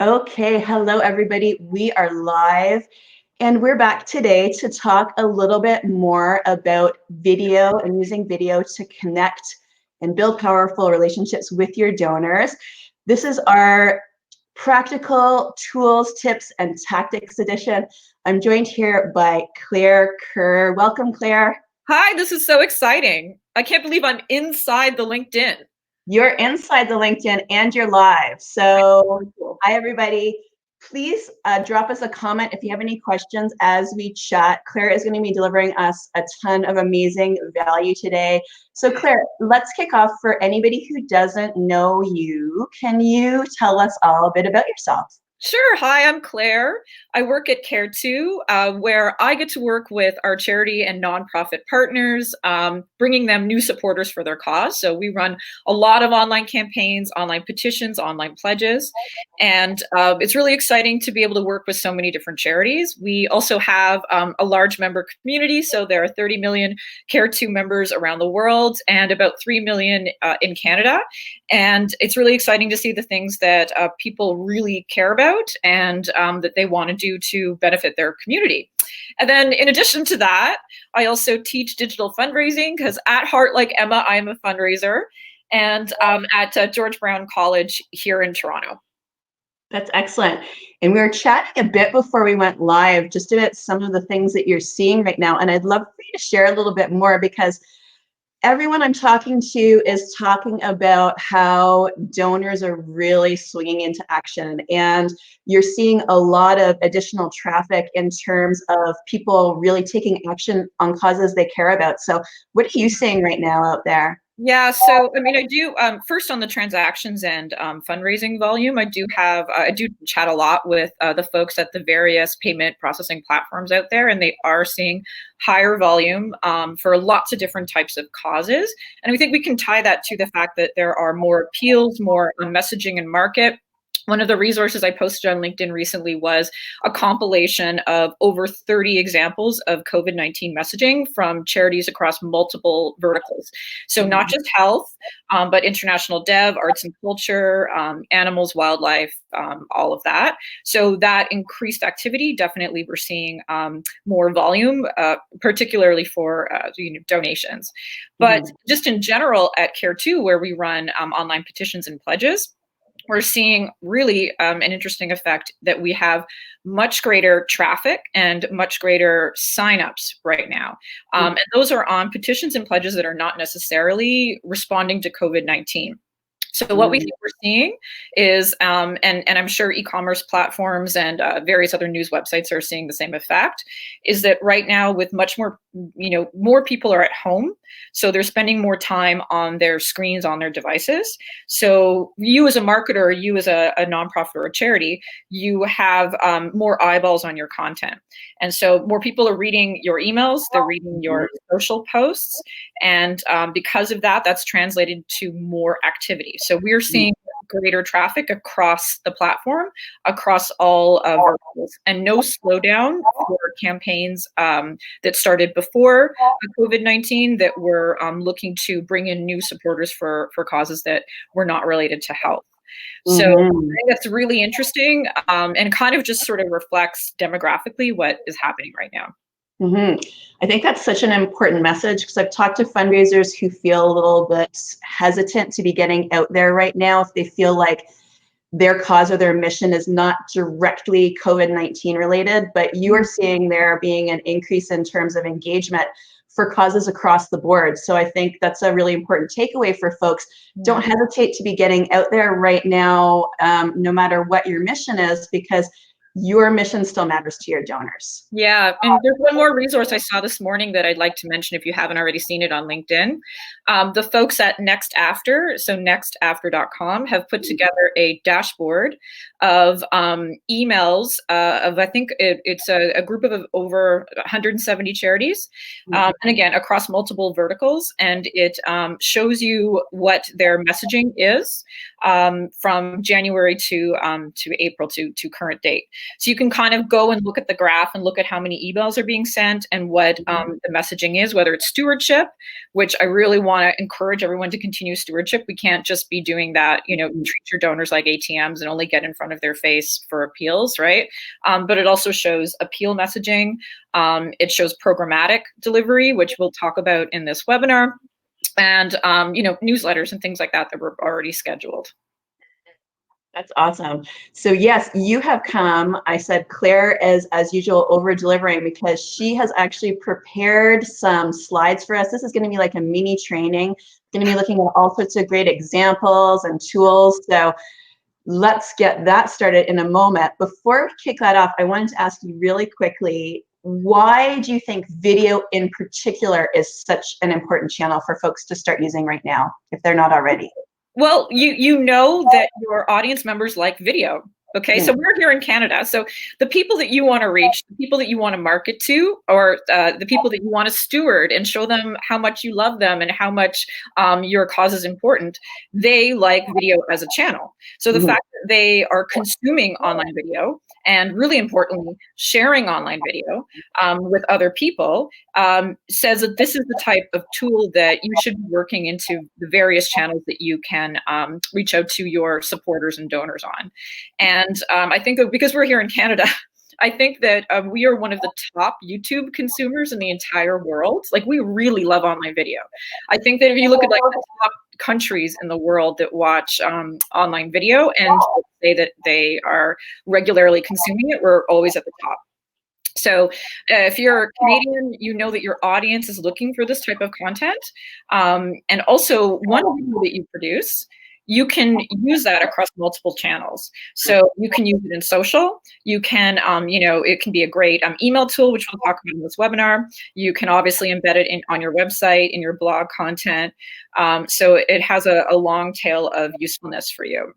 Okay, hello everybody. We are live and we're back today to talk a little bit more about video and using video to connect and build powerful relationships with your donors. This is our practical tools, tips, and tactics edition. I'm joined here by Claire Kerr. Welcome, Claire. Hi, this is so exciting. I can't believe I'm inside the LinkedIn. You're inside the LinkedIn and you're live. So hi, everybody. Please drop us a comment if you have any questions as we chat. Claire is going to be delivering us a ton of amazing value today. So Claire, let's kick off. For anybody who doesn't know you, can you tell us all a bit about yourself? Sure. Hi, I'm Claire. I work at 𝗕𝗶𝗁𝗁, where I get to work with our charity and nonprofit partners, bringing them new supporters for their cause. So we run a lot of online campaigns, online petitions, online pledges, and it's really exciting to be able to work with so many different charities. We also have a large member community, so there are 30 million 𝗕𝗏 members around the world and about 3 million in Canada. And it's really exciting to see the things that people really care about and that they want to do to benefit their community. And then in addition to that, I also teach digital fundraising because at heart, like Emma, I am a fundraiser, and at George Brown College here in Toronto. That's excellent. And we were chatting a bit before we went live just about some of the things that you're seeing right now. And I'd love for you to share a little bit more, because everyone I'm talking to is talking about how donors are really swinging into action, and you're seeing a lot of additional traffic in terms of people really taking action on causes they care about. So what are you seeing right now out there? Yeah, so I mean, I do first on the transactions and fundraising volume. I do chat a lot with the folks at the various payment processing platforms out there, and they are seeing higher volume for lots of different types of causes. And we think we can tie that to the fact that there are more appeals, more messaging and market. One of the resources I posted on LinkedIn recently was a compilation of over 30 examples of COVID-19 messaging from charities across multiple verticals. So not just health, but international dev, arts and culture, animals, wildlife, all of that. So that increased activity, definitely we're seeing more volume, particularly for donations. But just in general at 𝗕𝗏𝗁𝗁, where we run online petitions and pledges, we're seeing really an interesting effect that we have much greater traffic and much greater signups right now. And those are on petitions and pledges that are not necessarily responding to COVID-19. So what we think we're seeing is, and I'm sure e-commerce platforms and various other news websites are seeing the same effect, is that right now with much more, more people are at home. So they're spending more time on their screens, on their devices. So you as a marketer, you as a nonprofit or a charity, you have more eyeballs on your content. And so more people are reading your emails, they're reading your social posts. And because of that, that's translated to more activity. So we're seeing greater traffic across the platform, across all verticals, and no slowdown for campaigns that started before COVID-19 that were looking to bring in new supporters for causes that were not related to health. So I think that's really interesting and kind of just sort of reflects demographically what is happening right now. I think that's such an important message, because I've talked to fundraisers who feel a little bit hesitant to be getting out there right now if they feel like their cause or their mission is not directly COVID-19 related, but you are seeing there being an increase in terms of engagement for causes across the board. So I think that's a really important takeaway for folks. Don't hesitate to be getting out there right now, no matter what your mission is, because your mission still matters to your donors. Yeah, and there's one more resource I saw this morning that I'd like to mention if you haven't already seen it on LinkedIn. The folks at Next After, so nextafter.com, have put together a dashboard of emails of, I think it's a group of over 170 charities, and again, across multiple verticals, and it shows you what their messaging is, from January to April to current date. So you can kind of go and look at the graph and look at how many emails are being sent and what the messaging is, whether it's stewardship, which I really want to encourage everyone to continue stewardship. We can't just be doing that, treat your donors like ATMs and only get in front of their face for appeals, right? But it also shows appeal messaging. It shows programmatic delivery, which we'll talk about in this webinar, and newsletters and things like that were already scheduled. That's awesome. So yes, you have come. I said Claire is, as usual, over delivering because she has actually prepared some slides for us. This is going to be like a mini training. Going to be looking at all sorts of great examples and tools. So let's get that started in a moment. Before we kick that off, I wanted to ask you really quickly, why do you think video in particular is such an important channel for folks to start using right now, if they're not already? Well, you know that your audience members like video. Okay, so we're here in Canada. So the people that you want to reach, the people that you want to market to, or the people that you want to steward and show them how much you love them and how much your cause is important, they like video as a channel. So the fact that they are consuming online video, and really importantly, sharing online video with other people says that this is the type of tool that you should be working into the various channels that you can reach out to your supporters and donors on. And I think because we're here in Canada, I think that we are one of the top YouTube consumers in the entire world. Like, we really love online video. I think that if you look at like the top countries in the world that watch online video and say that they are regularly consuming it, we're always at the top. So if you're Canadian, you know that your audience is looking for this type of content. And also, one video that you produce, you can use that across multiple channels. So you can use it in social. You can, it can be a great email tool, which we'll talk about in this webinar. You can obviously embed it on your website, in your blog content. So it has a long tail of usefulness for you.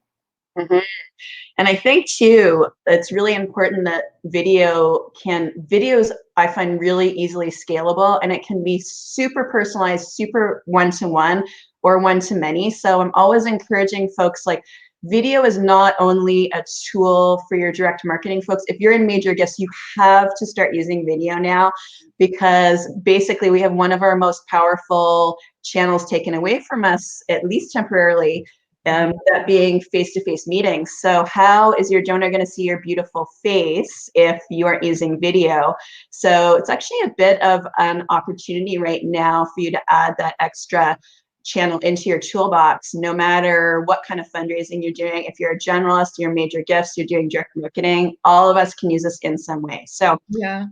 And I think too, it's really important that videos I find really easily scalable, and it can be super personalized, super one-to-one or one-to-many. So I'm always encouraging folks, like, video is not only a tool for your direct marketing folks. If you're in major gifts, you have to start using video now, because basically we have one of our most powerful channels taken away from us, at least temporarily, that being face-to-face meetings. So how is your donor going to see your beautiful face if you aren't using video? So it's actually a bit of an opportunity right now for you to add that extra channel into your toolbox, no matter what kind of fundraising you're doing. If you're a generalist, you're major gifts, you're doing direct marketing, all of us can use this in some way. So yeah.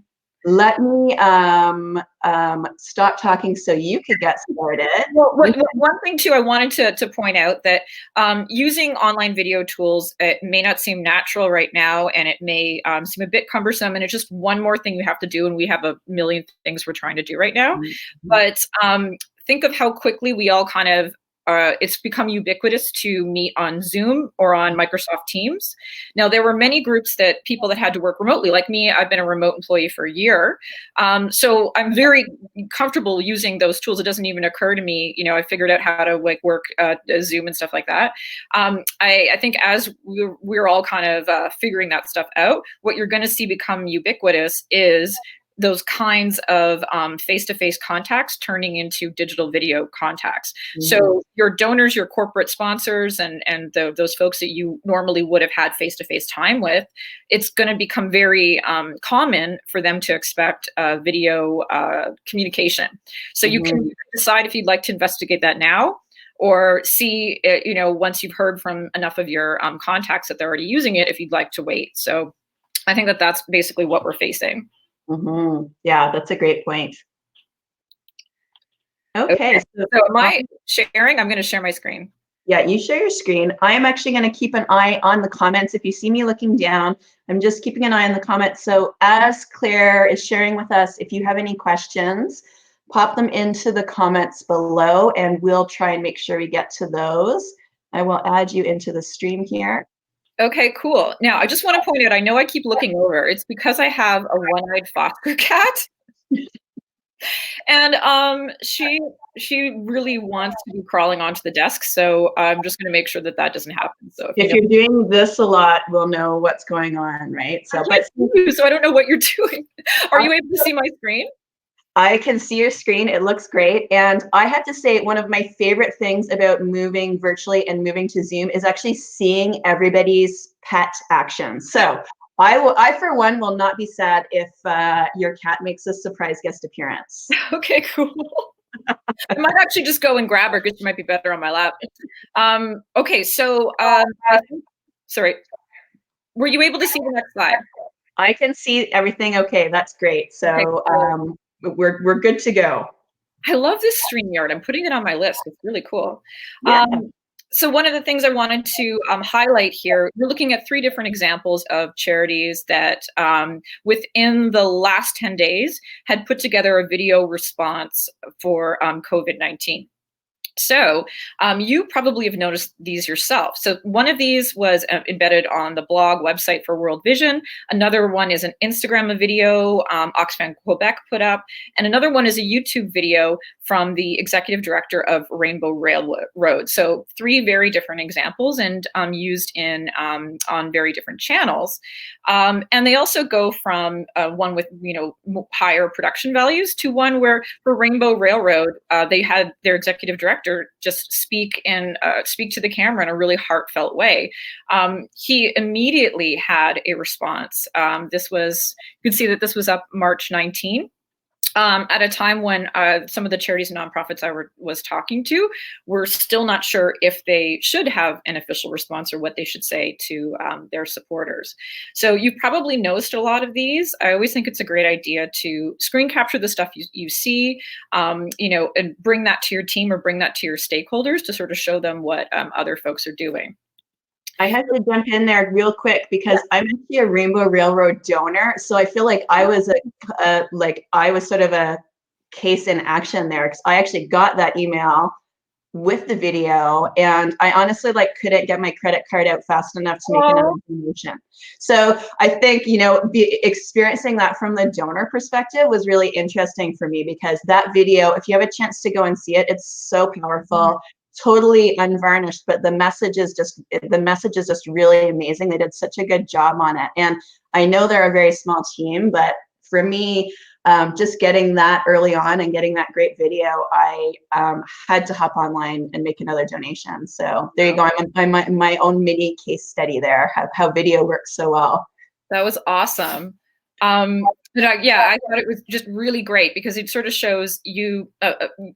Let me stop talking so you could get started. Well, one thing too, I wanted to point out that using online video tools, it may not seem natural right now, and it may seem a bit cumbersome, and it's just one more thing we have to do, and we have a million things we're trying to do right now. But think of how quickly we all kind of it's become ubiquitous to meet on Zoom or on Microsoft Teams. Now, there were many groups that people that had to work remotely, like me. I've been a remote employee for a year. So I'm very comfortable using those tools. It doesn't even occur to me, I figured out how to work Zoom and stuff like that. I think as we're all kind of figuring that stuff out, what you're going to see become ubiquitous is those kinds of face-to-face contacts turning into digital video contacts. So your donors, your corporate sponsors, and those folks that you normally would have had face-to-face time with, it's going to become very common for them to expect video communication. So you can decide if you'd like to investigate that now, or see, once you've heard from enough of your contacts that they're already using it, if you'd like to wait. So I think that that's basically what we're facing. Yeah, that's a great point. Okay. So am I sharing? I'm going to share my screen. Yeah, you share your screen. I am actually going to keep an eye on the comments. If you see me looking down, I'm just keeping an eye on the comments. So as Claire is sharing with us, if you have any questions, pop them into the comments below, and we'll try and make sure we get to those. I will add you into the stream here. Okay, cool. Now, I just want to point out, I know I keep looking over. It's because I have a one-eyed foster cat. And she really wants to be crawling onto the desk, so I'm just going to make sure that that doesn't happen. So if you're doing this a lot, we'll know what's going on, right? So, so I don't know what you're doing. Are you able to see my screen? I can see your screen. It looks great. And I have to say, one of my favorite things about moving virtually and moving to Zoom is actually seeing everybody's pet actions. So I for one will not be sad if your cat makes a surprise guest appearance. Okay, cool. I might actually just go and grab her because she might be better on my lap. Okay, so sorry, were you able to see the next slide? I can see everything. Okay, that's great. So we're good to go. I love this Streamyard. I'm putting it on my list. It's really cool. Yeah. So one of the things I wanted to highlight here, we're looking at 3 different examples of charities that within the last 10 days had put together a video response for COVID-19. So you probably have noticed these yourself. So one of these was embedded on the blog website for World Vision. Another one is an Instagram video 𝗥𝗲𝗵𝗁𝗁 put up. And another one is a YouTube video from the executive director of Rainbow Railroad. So 3 very different examples and used in on very different channels. And they also go from one with higher production values to one where for Rainbow Railroad, they had their executive director just speak to the camera in a really heartfelt way. He immediately had a response. You can see that this was up March 19. At a time when some of the charities and nonprofits I was talking to were still not sure if they should have an official response or what they should say to their supporters. So you've probably noticed a lot of these. I always think it's a great idea to screen capture the stuff you see, and bring that to your team or bring that to your stakeholders to sort of show them what other folks are doing. I had to jump in there real quick because I'm actually a Rainbow Railroad donor, so I feel like I was I was sort of a case in action there because I actually got that email with the video, and I honestly couldn't get my credit card out fast enough to make another donation. So I think experiencing that from the donor perspective was really interesting for me because that video, if you have a chance to go and see it, it's so powerful. Totally unvarnished, but the message is just really amazing. They did such a good job on it. And I know they're a very small team, but for me, just getting that early on and getting that great video, I had to hop online and make another donation. So there you go. I'm my own mini case study there, how video works so well. That was awesome. Yeah, I thought it was just really great because it sort of shows you,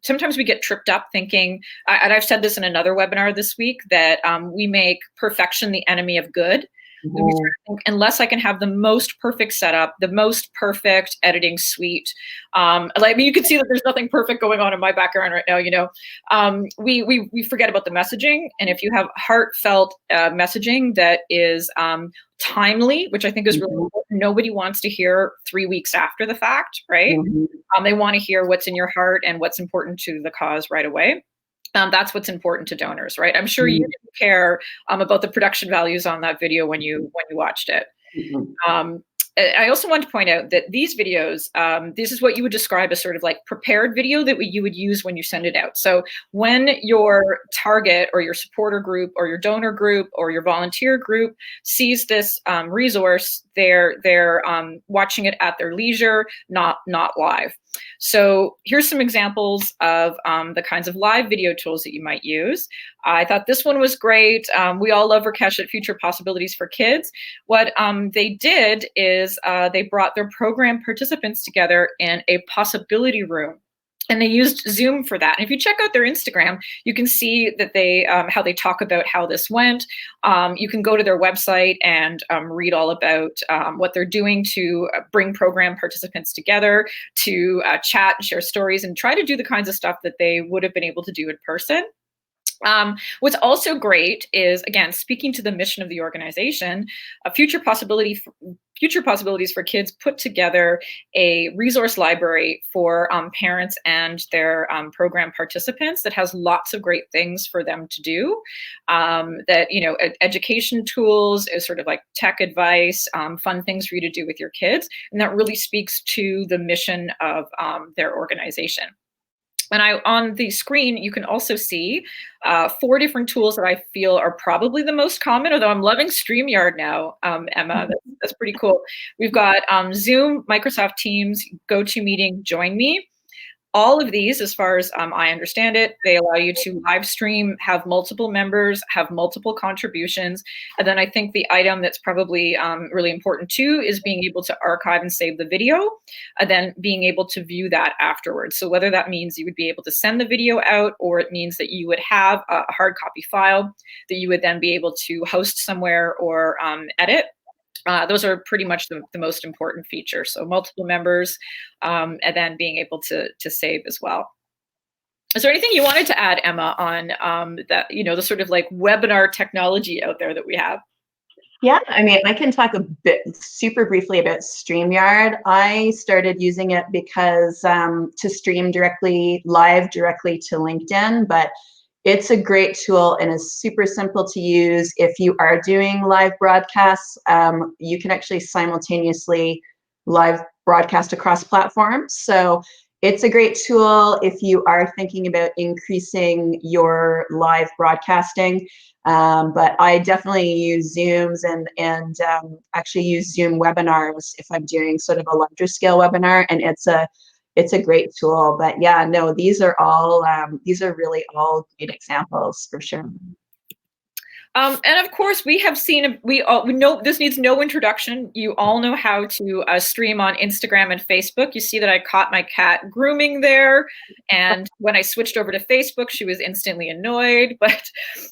sometimes we get tripped up thinking, and I've said this in another webinar this week, that we make perfection the enemy of good. We sort of think, unless I can have the most perfect setup, the most perfect editing suite, you can see that there's nothing perfect going on in my background right now, we forget about the messaging. And if you have heartfelt messaging that is timely, which I think is really important. Nobody wants to hear 3 weeks after the fact, right? They want to hear what's in your heart and what's important to the cause right away. That's what's important to donors, right? I'm sure you didn't care about the production values on that video when you watched it. I also want to point out that these videos, this is what you would describe as sort of like prepared video that you would use when you send it out. So when your target or your supporter group or your donor group or your volunteer group sees this resource, they're watching it at their leisure, not live. So here's some examples of the kinds of live video tools that you might use. I thought this one was great. We all love Rakesh at Future Possibilities for Kids. What they did is they brought their program participants together in a possibility room. And they used Zoom for that. And if you check out their Instagram, you can see that they how they talk about how this went. You can go to their website and read all about what they're doing to bring program participants together, to chat and share stories and try to do the kinds of stuff that they would have been able to do in person. What's also great is, again, speaking to the mission of the organization, a future possibilities for kids put together a resource library for parents and their program participants that has lots of great things for them to do. That, you know, education tools, is sort of like tech advice, fun things for you to do with your kids, and that really speaks to the mission of their organization. And on the screen, you can also see 4 different tools that I feel are probably the most common, although I'm loving Streamyard now, Emma. That's pretty cool. We've got Zoom, Microsoft Teams, GoToMeeting, JoinMe. All of these, as far as I understand it, they allow you to live stream, have multiple members, have multiple contributions. And then I think the item that's probably really important too is being able to archive and save the video, and then being able to view that afterwards. So whether that means you would be able to send the video out, or it means that you would have a hard copy file that you would then be able to host somewhere or edit. Those are pretty much the most important features. So multiple members, and then being able to save as well. Is there anything you wanted to add, Emma, on that, you know, the sort of like webinar technology out there that we have? Yeah, I mean, I can talk a bit super briefly about StreamYard. I started using it because to stream live directly to LinkedIn, but it's a great tool and is super simple to use. If you are doing live broadcasts, you can actually simultaneously live broadcast across platforms. So it's a great tool if you are thinking about increasing your live broadcasting. But I definitely use Zooms and actually use Zoom webinars if I'm doing sort of a larger scale webinar, and it's a great tool. But yeah, no, these are really all great examples for sure. And of course, we have seen, we know this needs no introduction. You all know how to stream on Instagram and Facebook. You see that I caught my cat grooming there. And when I switched over to Facebook, she was instantly annoyed. But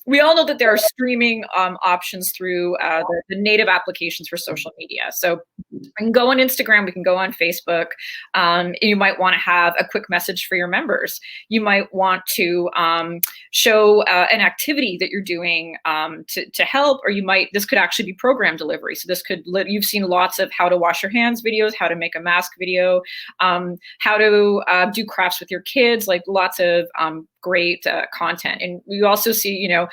we all know that there are streaming options through the native applications for social media. So we can go on Instagram, we can go on Facebook. You might want to have a quick message for your members. You might want to show an activity that you're doing to help, or this could actually be program delivery. So this could, you've seen lots of how to wash your hands videos, how to make a mask video, how to do crafts with your kids, like lots of great content. And we also see, you know,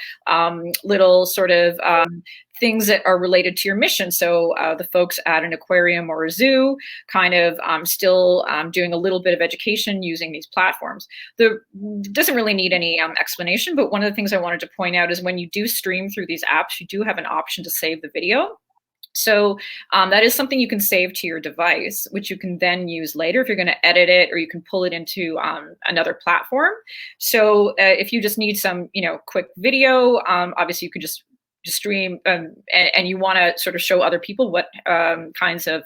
little sort of things that are related to your mission. So the folks at an aquarium or a zoo kind of still doing a little bit of education using these platforms. Doesn't really need any explanation, but one of the things I wanted to point out is when you do stream through these apps, you do have an option to save the video. So that is something you can save to your device, which you can then use later if you're going to edit it, or you can pull it into another platform. So if you just need some, you know, quick video, obviously you could just stream and you want to sort of show other people what kinds of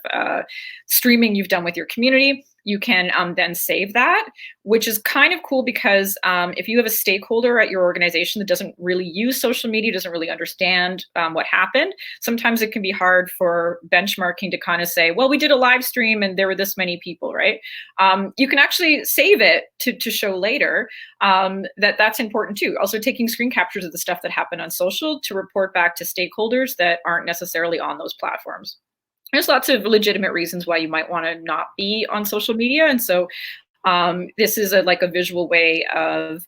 streaming you've done with your community, you can then save that, which is kind of cool because if you have a stakeholder at your organization that doesn't really use social media, doesn't really understand what happened, sometimes it can be hard for benchmarking to kind of say, well, we did a live stream and there were this many people, right? You can actually save it to show later. That's important too. Also taking screen captures of the stuff that happened on social to report back to stakeholders that aren't necessarily on those platforms. There's lots of legitimate reasons why you might want to not be on social media. And so this is like a visual way of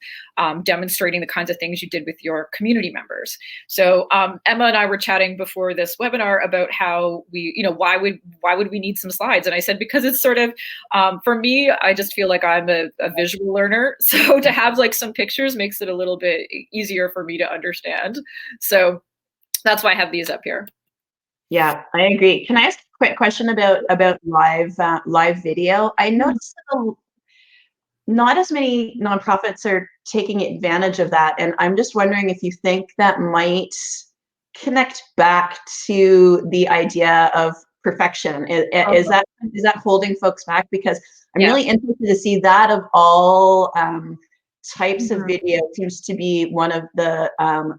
demonstrating the kinds of things you did with your community members. So Emma and I were chatting before this webinar about how we, you know, why would we need some slides? And I said, because it's sort of, for me, I just feel like I'm a visual learner. So to have like some pictures makes it a little bit easier for me to understand. So that's why I have these up here. Yeah, I agree. Can I ask a quick question about live video? I noticed that not as many nonprofits are taking advantage of that, and I'm just wondering if you think that might connect back to the idea of perfection. Is that holding folks back? Because I'm really interested to see that of all types of video seems to be one of the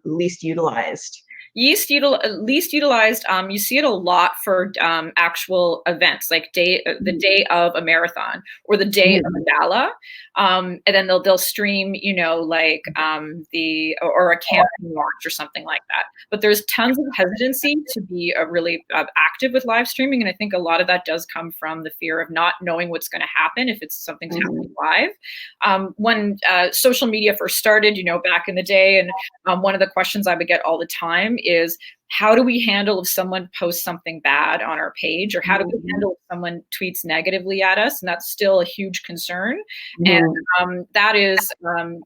least utilized. Least utilized, you see it a lot for actual events, like the day of a marathon or the day of a gala. And then they'll stream, you know, like or a campaign launch or something like that. But there's tons of hesitancy to be really active with live streaming. And I think a lot of that does come from the fear of not knowing what's going to happen if it's something's happening live. When social media first started, you know, back in the day, and one of the questions I would get all the time is, how do we handle if someone posts something bad on our page, or how do we handle if someone tweets negatively at us? And that's still a huge concern. And that is,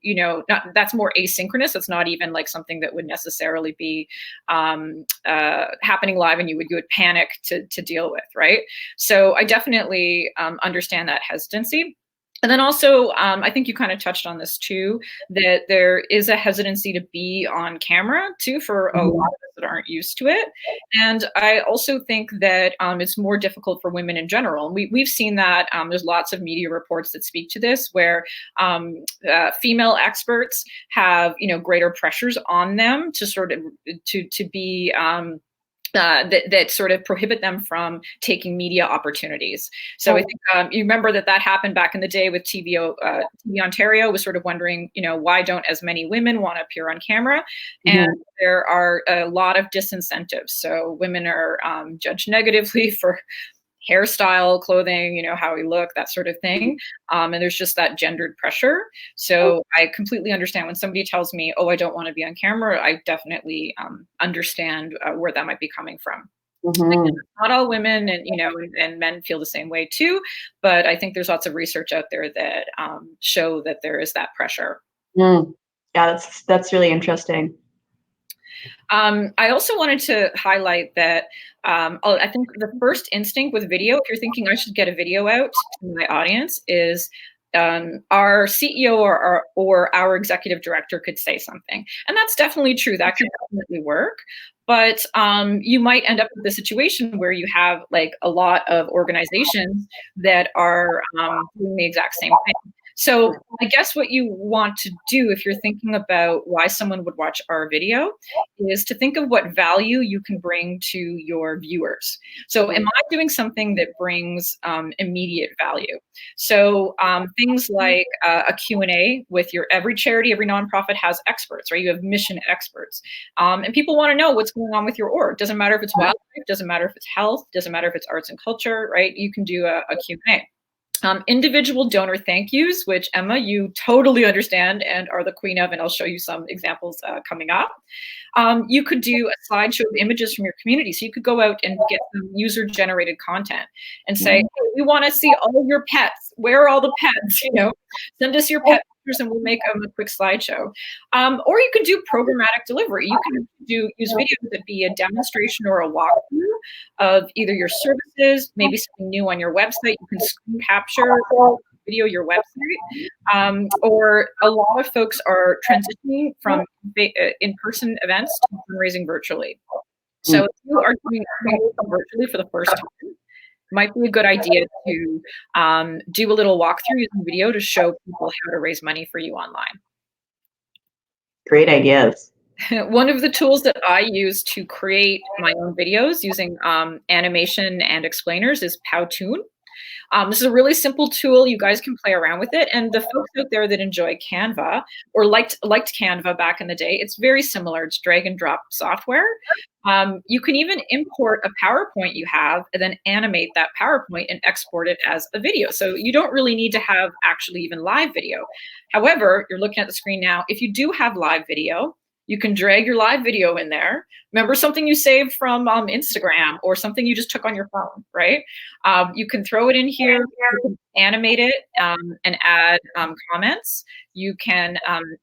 you know, that's more asynchronous. It's not even like something that would necessarily be happening live and you would panic to deal with, right? So I definitely understand that hesitancy. And then also, I think you kind of touched on this too, that there is a hesitancy to be on camera too for a lot of us that aren't used to it. And I also think that it's more difficult for women in general. And we've seen that there's lots of media reports that speak to this, where female experts have, you know, greater pressures on them to sort of to be that sort of prohibit them from taking media opportunities. So I think you remember that happened back in the day with TV Ontario was sort of wondering, you know, why don't as many women want to appear on camera? And there are a lot of disincentives. So women are judged negatively for hairstyle, clothing, you know, how we look, that sort of thing. And there's just that gendered pressure. So I completely understand when somebody tells me, oh, I don't want to be on camera, I definitely understand where that might be coming from. Again, not all women and, you know, and men feel the same way too, but I think there's lots of research out there that show that there is that pressure. Yeah, that's really interesting. I also wanted to highlight that I think the first instinct with video, if you're thinking I should get a video out to my audience, is our CEO or our executive director could say something. And that's definitely true. That can definitely work. But you might end up with a situation where you have like a lot of organizations that are doing the exact same thing. So I guess what you want to do if you're thinking about why someone would watch our video is to think of what value you can bring to your viewers. So am I doing something that brings immediate value? So things like a Q&A with every charity, every nonprofit has experts, right? You have mission experts. And people want to know what's going on with your org. Doesn't matter if it's wildlife, doesn't matter if it's health, doesn't matter if it's arts and culture, right? You can do a Q&A. Individual donor thank yous, which Emma, you totally understand and are the queen of, and I'll show you some examples coming up. You could do a slideshow of images from your community. So you could go out and get some user-generated content and say, hey, we want to see all your pets. Where are all the pets? You know, send us your pet pictures and we'll make a quick slideshow. Or you could do programmatic delivery. You can use videos that be a demonstration or a walkthrough of either your services, maybe something new on your website. You can screen capture or video your website. Or a lot of folks are transitioning from in-person events to fundraising virtually. So if you are doing fundraising virtually for the first time, might be a good idea to do a little walkthrough using video to show people how to raise money for you online. Great ideas. One of the tools that I use to create my own videos using animation and explainers is Powtoon. This is a really simple tool. You guys can play around with it. And the folks out there that enjoy Canva or liked Canva back in the day, it's very similar. It's drag and drop software. You can even import a PowerPoint you have and then animate that PowerPoint and export it as a video. So you don't really need to have actually even live video. However, you're looking at the screen now. If you do have live video, you can drag your live video in there. Remember something you saved from Instagram or something you just took on your phone, right? You can throw it in here, you can animate it and add comments. You can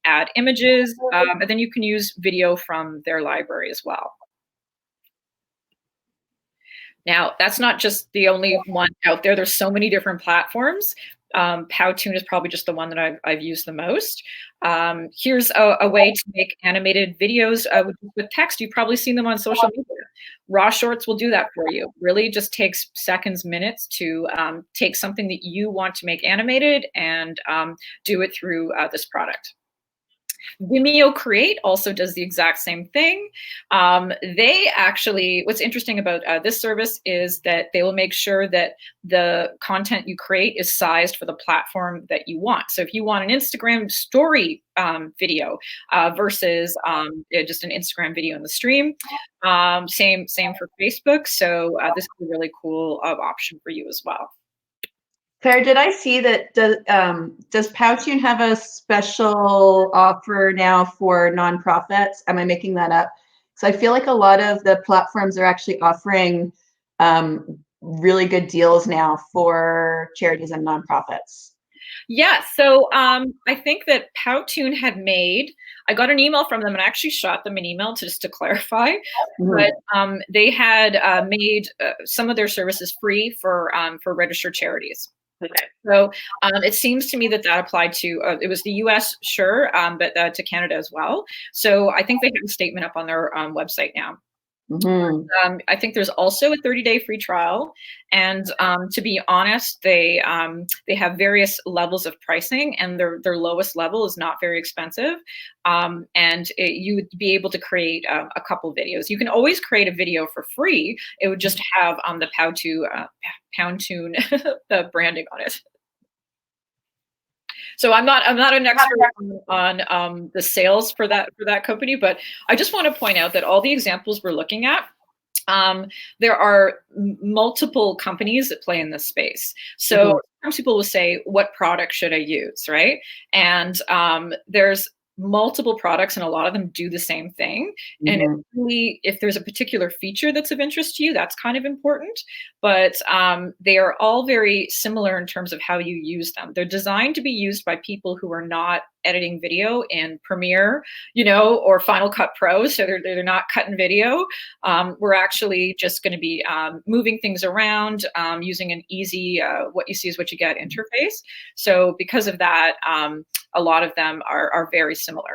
add images, and then you can use video from their library as well. Now, that's not just the only one out there. There's so many different platforms. Powtoon is probably just the one that I've used the most. Here's a way to make animated videos with text. You've probably seen them on social media. Raw Shorts will do that for you. Really just takes seconds, minutes to take something that you want to make animated and do it through this product. remedialcreate also does the exact same thing. They actually, what's interesting about this service is that they will make sure that the content you create is sized for the platform that you want. So if you want an Instagram story video versus just an Instagram video in the stream, same for Facebook. So this is a really cool option for you as well. Claire, did I see that, does Powtoon have a special offer now for nonprofits? Am I making that up? So I feel like a lot of the platforms are actually offering really good deals now for charities and nonprofits. Yeah, so I think that Powtoon had made, I got an email from them and I actually shot them an email just to clarify, but they had made some of their services free for registered charities. Okay. So it seems to me that applied to, it was the US, sure, but to Canada as well. So I think they have a statement up on their website now. I think there's also a 30-day free trial, and to be honest, they have various levels of pricing, and their lowest level is not very expensive, and you would be able to create a couple videos. You can always create a video for free. It would just have the Powtoon the branding on it. So I'm not an expert on the sales for that company, but I just want to point out that all the examples we're looking at, there are multiple companies that play in this space. So sometimes people will say, what product should I use, right? And there's multiple products and a lot of them do the same thing. And if there's a particular feature that's of interest to you, that's kind of important. But they are all very similar in terms of how you use them. They're designed to be used by people who are not editing video in Premiere, or Final Cut Pro. So they're not cutting video. We're actually just going to be moving things around using an easy, what you see is what you get interface. So because of that, a lot of them are very similar.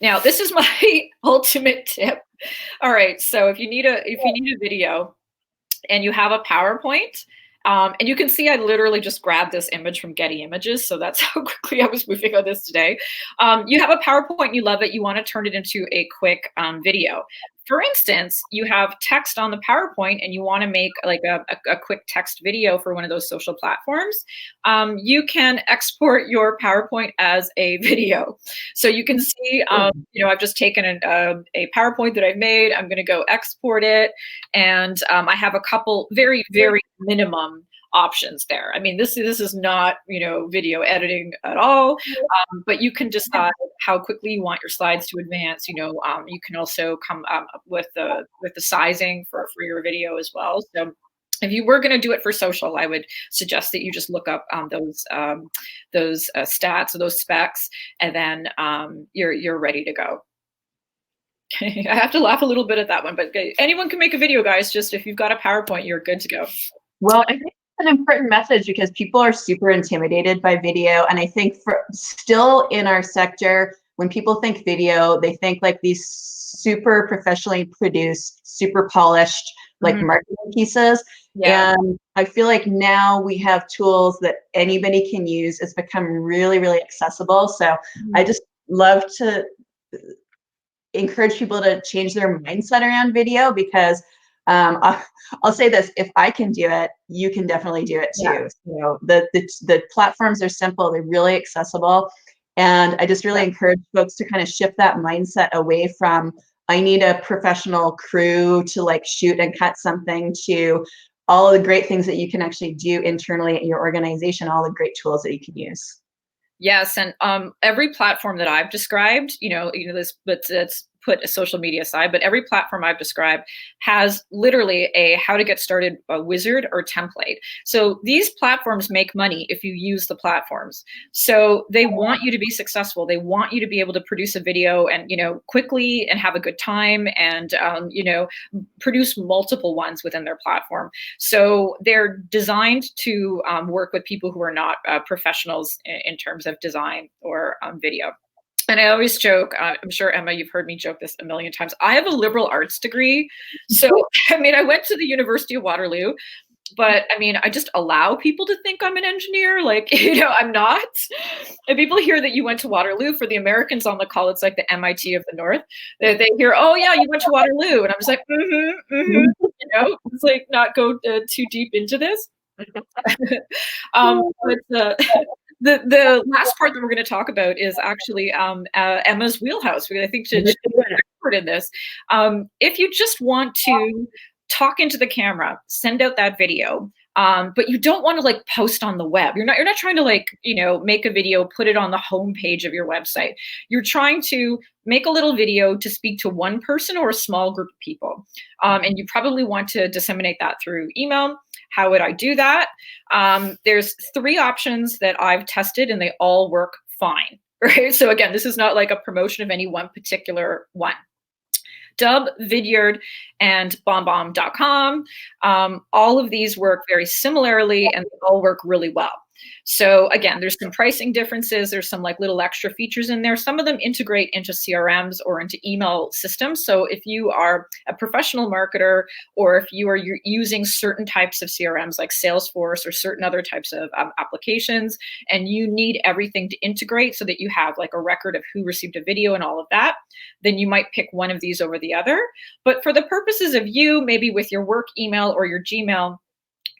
Now, this is my ultimate tip. All right, so if you need a video and you have a PowerPoint, and you can see I literally just grabbed this image from Getty Images, so that's how quickly I was moving on this today. You have a PowerPoint, you love it, you want to turn it into a quick video. For instance, you have text on the PowerPoint and you want to make like a quick text video for one of those social platforms. You can export your PowerPoint as a video. So you can see, I've just taken a PowerPoint that I've made. I'm going to go export it. And I have a couple very, very minimum options there. I mean, this is not, video editing at all, but you can decide how quickly you want your slides to advance. You can also come up with the sizing for your video as well. So if you were going to do it for social, I would suggest that you just look up those stats or those specs, and then you're ready to go. I have to laugh a little bit at that one, but anyone can make a video, guys. Just if you've got a PowerPoint, you're good to go. Well, I think an important message because people are super intimidated by video. And I think still in our sector, when people think video, they think like these super professionally produced, super polished, like marketing pieces. Yeah. And I feel like now we have tools that anybody can use. It's become really, really accessible. So I just love to encourage people to change their mindset around video because I'll say this, if I can do it, you can definitely do it too. Yeah. So the platforms are simple, they're really accessible. And I just really encourage folks to kind of shift that mindset away from, I need a professional crew to like shoot and cut something, to all of the great things that you can actually do internally in your organization, all the great tools that you can use. Yes, and every platform that I've described, let's put a social media aside, but every platform I've described has literally a how to get started wizard or template. So these platforms make money if you use the platforms. So they want you to be successful. They want you to be able to produce a video and, quickly and have a good time and, produce multiple ones within their platform. So they're designed to work with people who are not professionals in terms of design or video. And I always joke, I'm sure, Emma, you've heard me joke this a million times. I have a liberal arts degree. So, I went to the University of Waterloo. But I mean, I just allow people to think I'm an engineer. Like, you know, I'm not. And people hear that you went to Waterloo. For the Americans on the call, it's like the MIT of the North. They hear, oh yeah, you went to Waterloo. And I'm just like, you know, it's like not go too deep into this. But the last part that we're going to talk about is actually Emma's wheelhouse, because I think she's an expert in this. If you just want to talk into the camera, send out that video, but you don't want to like post on the web. You're not trying to like, you know, make a video, put it on the homepage of your website. You're trying to make a little video to speak to one person or a small group of people. And you probably want to disseminate that through email. How would I do that? There's 3 options that I've tested and they all work fine. Right? So again, this is not like a promotion of any one particular one. 𝗕𝗶, Vidyard, and bombbomb.com. All of these work very similarly and they all work really well. So again, there's some pricing differences. There's some like little extra features in there. Some of them integrate into CRMs or into email systems. So if you are a professional marketer, or if you are using certain types of CRMs like Salesforce or certain other types of applications, and you need everything to integrate so that you have like a record of who received a video and all of that, then you might pick one of these over the other. But for the purposes of you, maybe with your work email or your Gmail,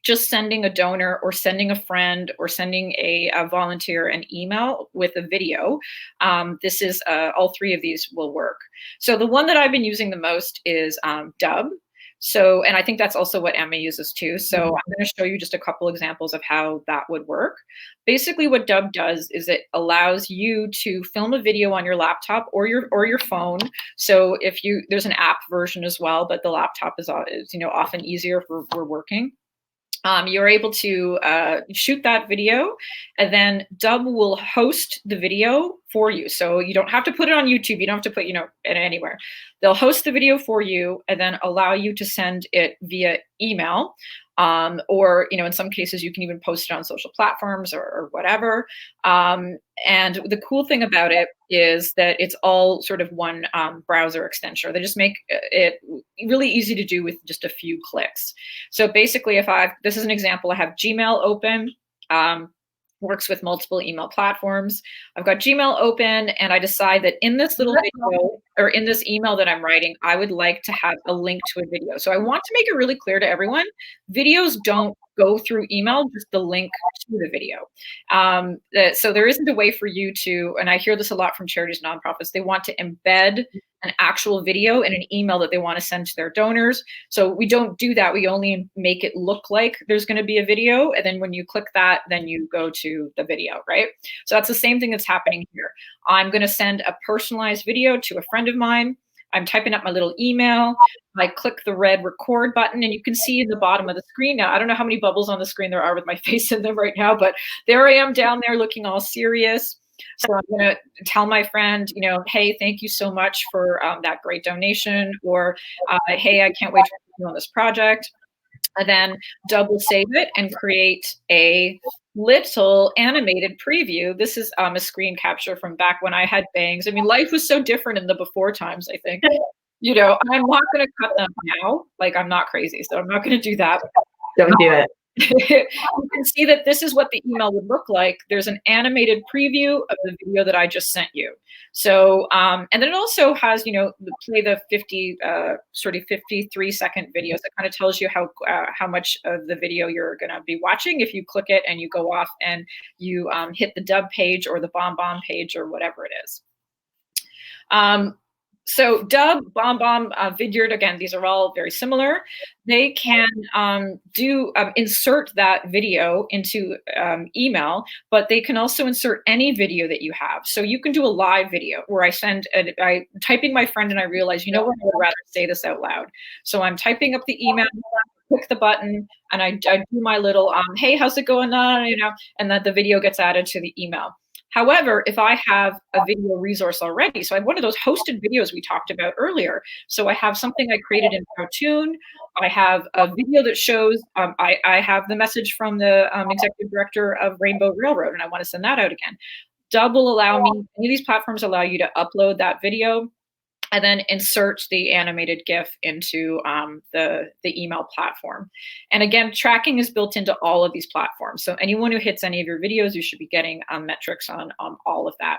just sending a donor or sending a friend or sending a volunteer an email with a video, this is all 3 of these will work. So the one that I've been using the most is 𝗕𝗶. So, and I think that's also what Emma uses too. So I'm going to show you just a couple examples of how that would work. Basically what 𝗕𝗶 does is it allows you to film a video on your laptop or your phone. So if you, there's an app version as well, but the laptop is you know, often easier for working. You're able to shoot that video, and then 𝗕𝗶 will host the video for you. So you don't have to put it on YouTube. You don't have to put, you know, it anywhere. They'll host the video for you and then allow you to send it via email. Or, you know, in some cases you can even post it on social platforms or whatever. And the cool thing about it is that it's all sort of one browser extension. They just make it really easy to do with just a few clicks. So basically, this is an example, I have Gmail open. Works with multiple email platforms. I've got Gmail open and I decide that in this little video or in this email that I'm writing, I would like to have a link to a video. So I want to make it really clear to everyone, videos don't go through email, just the link to the video. So there isn't a way for you to, and I hear this a lot from charities and nonprofits, they want to embed an actual video in an email that they want to send to their donors. So we don't do that. We only make it look like there's going to be a video. And then when you click that, then you go to the video, right? So that's the same thing that's happening here. I'm going to send a personalized video to a friend of mine. I'm typing up my little email. I click the red record button and you can see in the bottom of the screen now, I don't know how many bubbles on the screen there are with my face in them right now, but there I am down there looking all serious. So I'm going to tell my friend, you know, hey, thank you so much for that great donation, or hey, I can't wait to work with you on this project. And then 𝗕𝗶 will save it and create a little animated preview. This is a screen capture from back when I had bangs. I mean, life was so different in the before times, I think. You know, I'm not going to cut them now. Like, I'm not crazy, so I'm not going to do that. Don't do it. You can see that this is what the email would look like. There's an animated preview of the video that I just sent you. So, and then it also has, you know, play the 53-second videos. That kind of tells you how much of the video you're going to be watching if you click it and you go off and you hit the 𝗕𝗶 page or the bomb page or whatever it is. So 𝗕𝗶, bomb, Vidyard, again, these are all very similar. They can insert that video into email, but they can also insert any video that you have. So you can do a live video where I'm typing my friend and I realize, you know what, I would rather say this out loud. So I'm typing up the email, click the button, and I do my little, hey, how's it going on, you know, and then the video gets added to the email. However, if I have a video resource already, so I have one of those hosted videos we talked about earlier. So I have something I created in Powtoon. I have a video that shows, I have the message from the executive director of Rainbow Railroad, and I want to send that out again. 𝗕𝗶 will allow me, any of these platforms allow you to upload that video. and then insert the animated GIF into the email platform. And again, tracking is built into all of these platforms. So anyone who hits any of your videos, you should be getting metrics on all of that.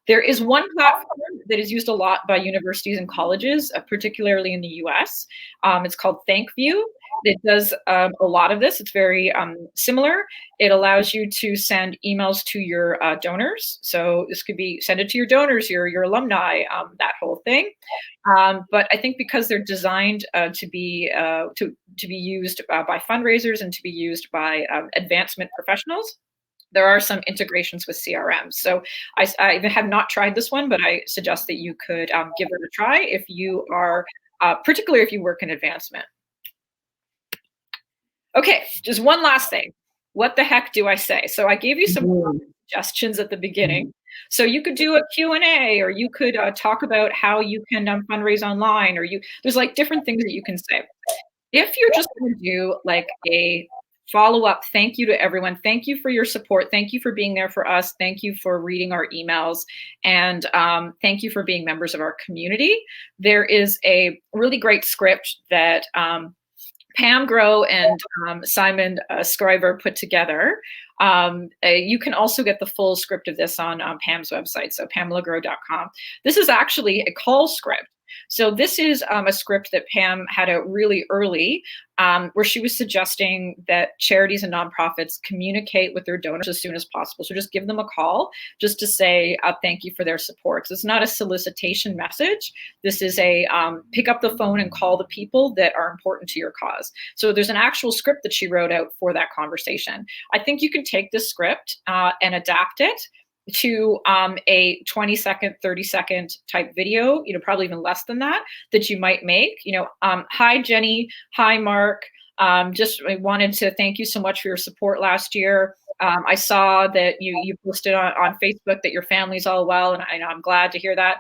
There is one platform that is used a lot by universities and colleges, particularly in the US. It's called ThankView. It does a lot of this. It's very similar. It allows you to send emails to your donors. So this could be send it to your donors, your alumni, that whole thing. But I think because they're designed to be used by fundraisers and to be used by advancement professionals, there are some integrations with CRM. So I have not tried this one, but I suggest that you could give it a try if you are, particularly if you work in advancement. Okay, just one last thing. What the heck do I say? So I gave you some suggestions at the beginning. So you could do a Q&A, or you could talk about how you can fundraise online, or there's like different things that you can say. If you're just going to do like a follow-up thank you to everyone, thank you for your support, thank you for being there for us, thank you for reading our emails, and thank you for being members of our community, there is a really great script that Pam Grow and Simon Scriver put together. You can also get the full script of this on Pam's website, so pamelagrow.com. This is actually a call script. So this is a script that Pam had out really early, where she was suggesting that charities and nonprofits communicate with their donors as soon as possible. So just give them a call just to say thank you for their support. So it's not a solicitation message. This is a pick up the phone and call the people that are important to your cause. So there's an actual script that she wrote out for that conversation. I think you can take this script and adapt it to a 20-second, 30-second type video, probably even less than that you might make. Hi, Jenny. Hi, Mark. Just wanted to thank you so much for your support last year. I saw that you posted on Facebook that your family's all well, and I'm glad to hear that.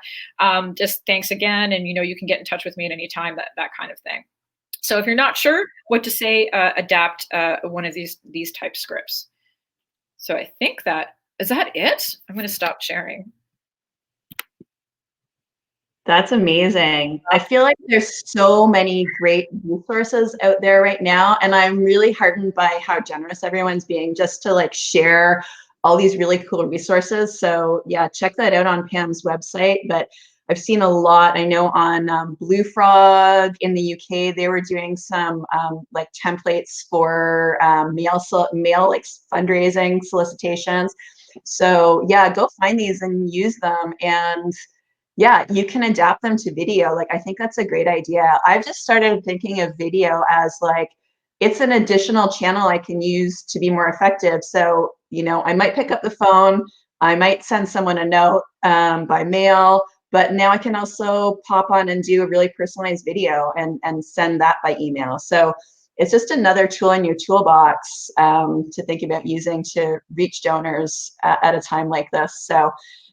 Just thanks again, and you can get in touch with me at any time, that kind of thing. So if you're not sure what to say, adapt one of these type scripts. So I think is that it? I'm going to stop sharing. That's amazing. I feel like there's so many great resources out there right now, and I'm really heartened by how generous everyone's being just to like share all these really cool resources. So yeah, check that out on Pam's website. But I've seen a lot. I know on Blue Frog in the UK, they were doing some like templates for mail like fundraising solicitations. So yeah, go find these and use them. And yeah, you can adapt them to video. Like, I think that's a great idea. I've just started thinking of video as like, it's an additional channel I can use to be more effective. So, I might pick up the phone, I might send someone a note by mail, but now I can also pop on and do a really personalized video and send that by email. So it's just another tool in your toolbox to think about using to reach donors at a time like this. So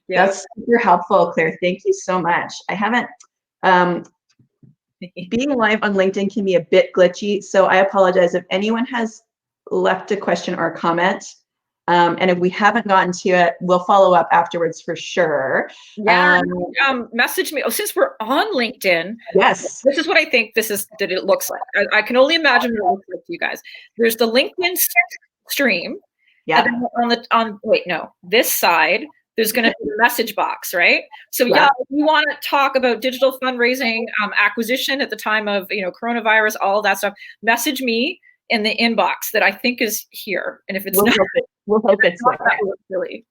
yeah. That's super helpful, Claire. Thank you so much. I haven't, being live on LinkedIn can be a bit glitchy, so I apologize if anyone has left a question or a comment. And if we haven't gotten to it, we'll follow up afterwards for sure. Yeah, message me. Oh, since we're on LinkedIn, yes, this is what I think that it looks like. I can only imagine what it looks like to you guys. There's the LinkedIn stream. Yeah. And then this side, there's going to be a message box, right? So yeah, if you want to talk about digital fundraising, acquisition at the time of coronavirus, all that stuff, message me in the inbox that I think is here. And if it's we'll hope it's really.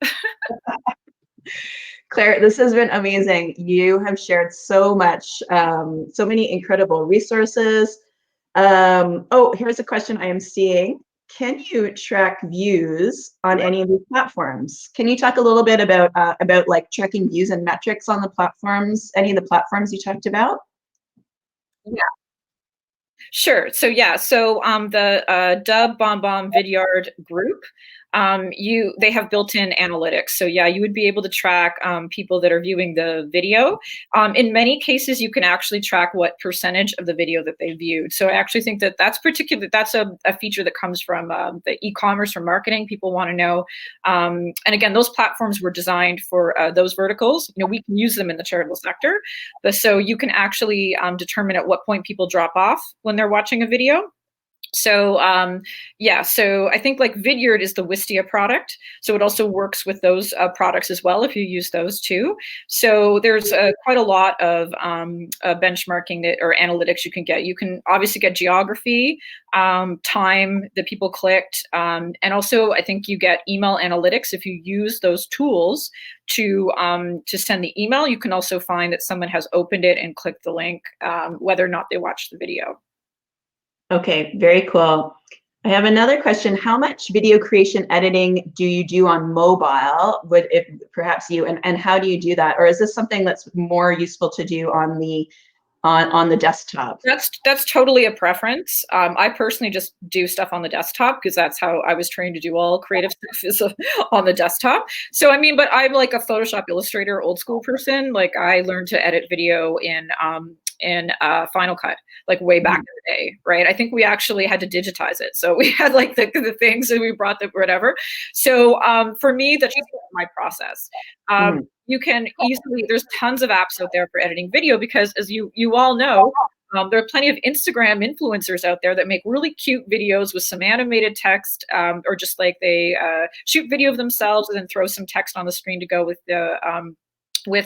Claire, this has been amazing. You have shared so much, so many incredible resources. Oh, here's a question I am seeing. Can you track views on any of these platforms? Can you talk a little bit about like tracking views and metrics on the platforms, any of the platforms you talked about? Yeah. Sure. So yeah, so the 𝗕𝗶𝗁𝗵 Vidyard group, they have built-in analytics. So yeah, you would be able to track people that are viewing the video. In many cases, you can actually track what percentage of the video that they viewed. So I actually think that that's a feature that comes from the e-commerce or marketing. People want to know. And again, those platforms were designed for those verticals. You know, we can use them in the charitable sector, but so you can actually determine at what point people drop off when they're watching a video. So yeah, so I think like Vidyard is the 𝗖𝗲cie product. So it also works with those products as well if you use those too. So there's quite a lot of benchmarking or analytics you can get. You can obviously get geography, time that people clicked, and also I think you get email analytics. If you use those tools to send the email, you can also find that someone has opened it and clicked the link, whether or not they watched the video. Okay, very cool. I have another question. How much video creation editing do you do on mobile? If perhaps you, and how do you do that? Or is this something that's more useful to do on the desktop? That's totally a preference. I personally just do stuff on the desktop because that's how I was trained to do all creative stuff is on the desktop. So I mean, but I'm like a Photoshop Illustrator old school person. Like I learned to edit video in Final Cut, like way back in the day, right? I think we actually had to digitize it. So we had like the things and we brought the whatever. So for me, that's just my process. You can easily, there's tons of apps out there for editing video because as you all know, there are plenty of Instagram influencers out there that make really cute videos with some animated text, or just like they shoot video of themselves and then throw some text on the screen to go with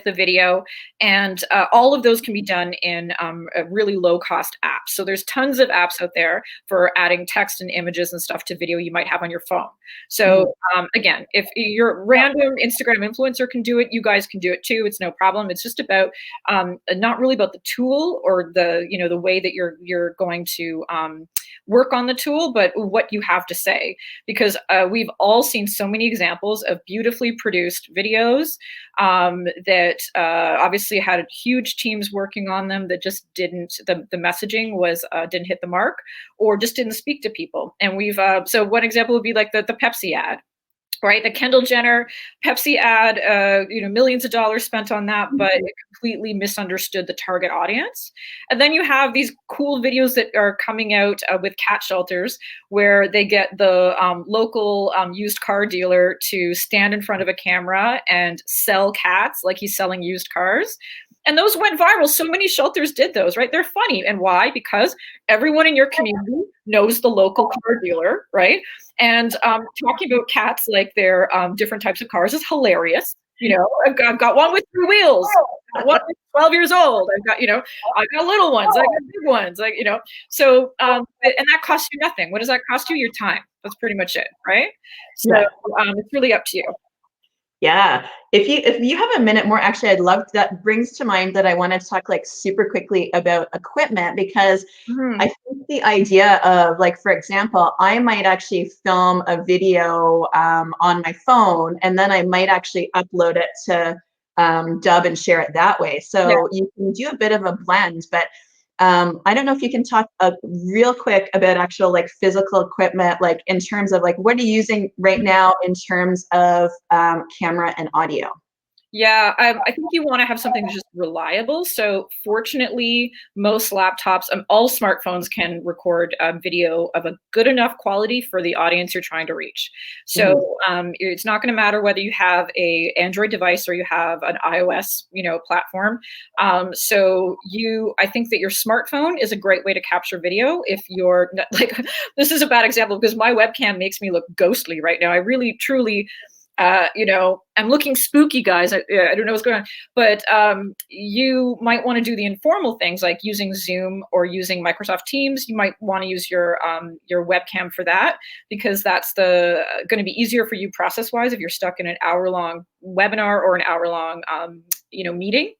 the video, and all of those can be done in a really low-cost apps. So there's tons of apps out there for adding text and images and stuff to video you might have on your phone. So again, if your random Instagram influencer can do it, you guys can do it too. It's no problem. It's just about not really about the tool or the the way that you're going to work on the tool, but what you have to say, because we've all seen so many examples of beautifully produced videos that obviously had huge teams working on them that just didn't, the messaging was didn't hit the mark or just didn't speak to people. And we've so one example would be like the Pepsi ad. Right, the Kendall Jenner Pepsi ad, millions of dollars spent on that, but it completely misunderstood the target audience. And then you have these cool videos that are coming out with cat shelters, where they get the local used car dealer to stand in front of a camera and sell cats like he's selling used cars. And those went viral. So many shelters did those, right? They're funny. And why? Because everyone in your community knows the local car dealer, right? And talking about cats like they're different types of cars is hilarious. I've got one with 3 wheels, one with 12 years old. I've got little ones, I got big ones, so, and that costs you nothing. What does that cost you? Your time. That's pretty much it, right? So it's really up to you. Yeah, if you have a minute more, actually, I'd love that. Brings to mind that I want to talk like super quickly about equipment, because I think the idea of, like, for example, I might actually film a video on my phone, and then I might actually upload it to Dub and share it that way. So you can do a bit of a blend, but I don't know if you can talk real quick about actual like physical equipment, like in terms of like what are you using right now in terms of camera and audio? Yeah, I think you want to have something just reliable. So fortunately, most laptops, all smartphones can record video of a good enough quality for the audience you're trying to reach. So it's not going to matter whether you have a Android device or you have an iOS, platform. So I think that your smartphone is a great way to capture video. If you're not, like, this is a bad example because my webcam makes me look ghostly right now. I really, truly, I'm looking spooky, guys. I don't know what's going on, but you might want to do the informal things like using Zoom or using Microsoft Teams. You might want to use your webcam for that, because that's going to be easier for you process-wise if you're stuck in an hour-long webinar or an hour-long meeting.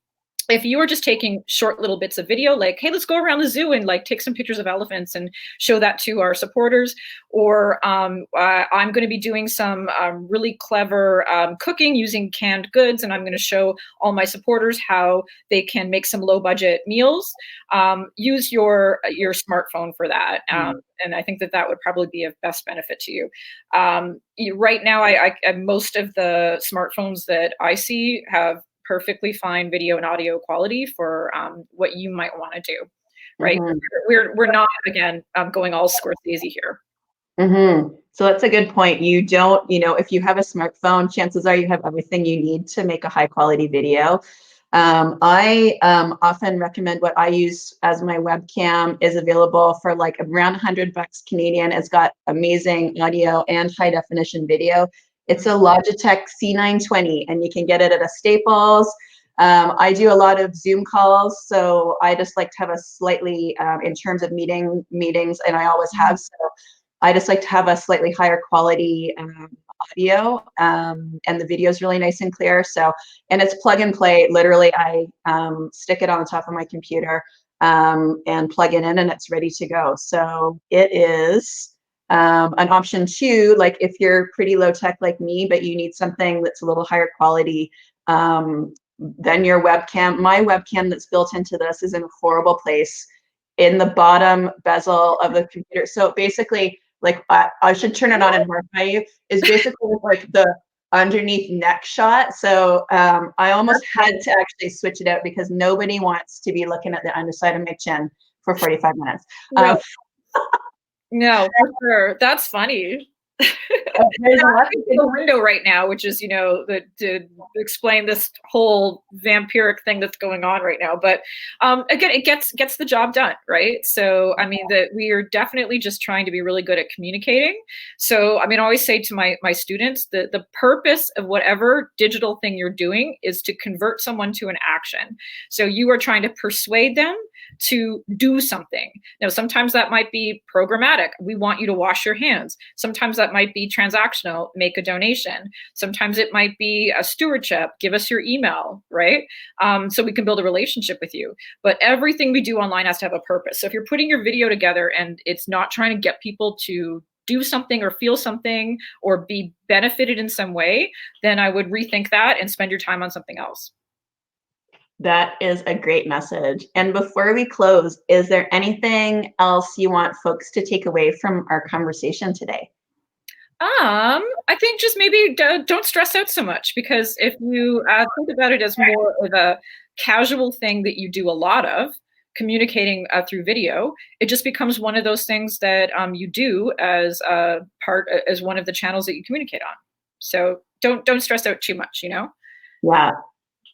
if you are just taking short little bits of video, like, hey, let's go around the zoo and like take some pictures of elephants and show that to our supporters, or I'm going to be doing some really clever cooking using canned goods, and I'm going to show all my supporters how they can make some low budget meals. Use your smartphone for that. And I think that that would probably be of best benefit to you. Right now, I most of the smartphones that I see have perfectly fine video and audio quality for what you might want to do, right? We're not, again, going all Scorsese here. So that's a good point. You don't, if you have a smartphone, chances are you have everything you need to make a high quality video. I often recommend what I use as my webcam is available for like around $100 Canadian. It's got amazing audio and high definition video. It's a Logitech C920, and you can get it at a Staples. I do a lot of Zoom calls, so I just like to have a slightly, in terms of meetings, and I always have, so I just like to have a slightly higher quality audio, and the video is really nice and clear. So, and it's plug and play. Literally, I stick it on the top of my computer and plug it in, and it's ready to go. So it is an option too, like if you're pretty low tech like me, but you need something that's a little higher quality, then your webcam, my webcam that's built into this is in a horrible place in the bottom bezel of the computer. So basically, like I should turn it on and mark you, is basically like the underneath neck shot. So I almost had to actually switch it out because nobody wants to be looking at the underside of my chin for 45 minutes. No, for sure. That's funny. There's a lot in the window right now, which is, to explain this whole vampiric thing that's going on right now. But again, it gets the job done, right? So, I mean, that we are definitely just trying to be really good at communicating. So, I mean, I always say to my students that the purpose of whatever digital thing you're doing is to convert someone to an action. So you are trying to persuade them to do something. Now, sometimes that might be programmatic. We want you to wash your hands. Sometimes that might be transactional, make a donation. Sometimes it might be a stewardship, give us your email, right? So we can build a relationship with you. But everything we do online has to have a purpose. So if you're putting your video together and it's not trying to get people to do something or feel something or be benefited in some way, then I would rethink that and spend your time on something else. That is a great message. And before we close, is there anything else you want folks to take away from our conversation today? I think just maybe don't stress out so much, because if you think about it as more of a casual thing that you do a lot of, communicating through video, it just becomes one of those things that you do as as one of the channels that you communicate on. So don't stress out too much, Yeah.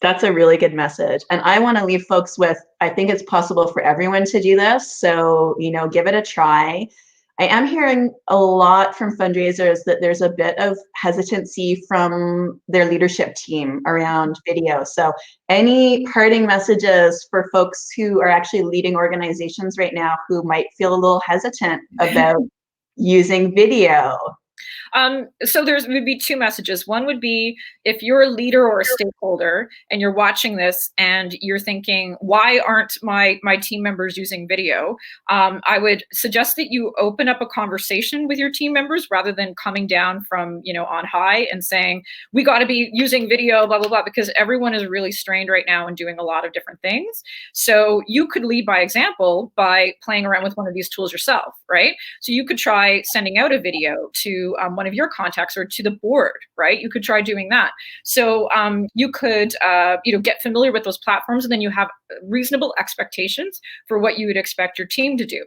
That's a really good message. And I want to leave folks with, I think it's possible for everyone to do this. So, give it a try. I am hearing a lot from fundraisers that there's a bit of hesitancy from their leadership team around video. So any parting messages for folks who are actually leading organizations right now who might feel a little hesitant about using video? So would be two messages. One would be, if you're a leader or a stakeholder and you're watching this and you're thinking, why aren't my team members using video? I would suggest that you open up a conversation with your team members rather than coming down from, on high and saying, we got to be using video, blah, blah, blah, because everyone is really strained right now and doing a lot of different things. So you could lead by example by playing around with one of these tools yourself, right? So you could try sending out a video to one of your contacts or to the board, right? You could try doing that. So you could, get familiar with those platforms, and then you have reasonable expectations for what you would expect your team to do.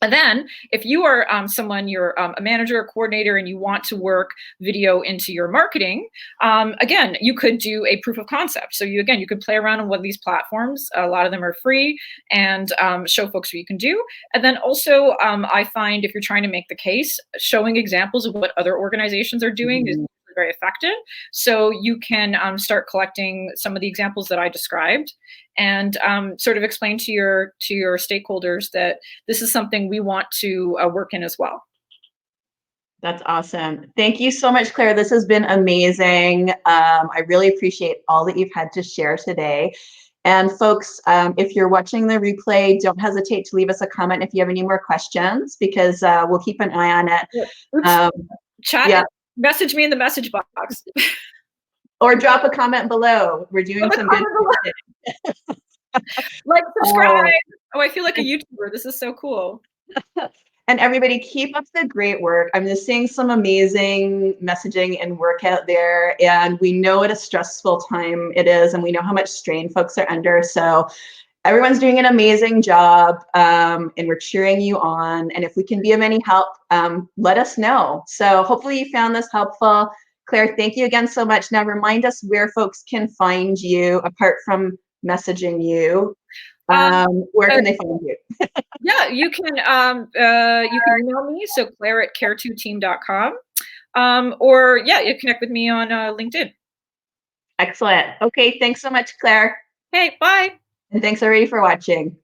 And then if you are someone, you're a manager or coordinator, and you want to work video into your marketing, again, you could do a proof of concept. So you could play around on one of these platforms. A lot of them are free, and show folks what you can do. And then also, I find if you're trying to make the case, showing examples of what other organizations are doing is very effective. So you can start collecting some of the examples that I described, and sort of explain to your stakeholders that this is something we want to work in as well. That's awesome. Thank you so much, Claire. This has been amazing. I really appreciate all that you've had to share today. And folks, if you're watching the replay, don't hesitate to leave us a comment if you have any more questions, because we'll keep an eye on it. Chat, yeah. Message me in the message box. Or drop a comment below. We're doing some good things. Like, subscribe. Oh, I feel like a YouTuber. This is so cool. And everybody, keep up the great work. I'm just seeing some amazing messaging and work out there. And we know what a stressful time it is, and we know how much strain folks are under. So everyone's doing an amazing job, and we're cheering you on. And if we can be of any help, let us know. So hopefully you found this helpful. Claire, thank you again so much. Now remind us where folks can find you apart from messaging you. Where can they find you? Yeah, you can email me, so Claire@𝗕𝗶𝗁𝗂.com. Or yeah, you connect with me on LinkedIn. Excellent. Okay, thanks so much, Claire. Hey, bye. And thanks everybody for watching.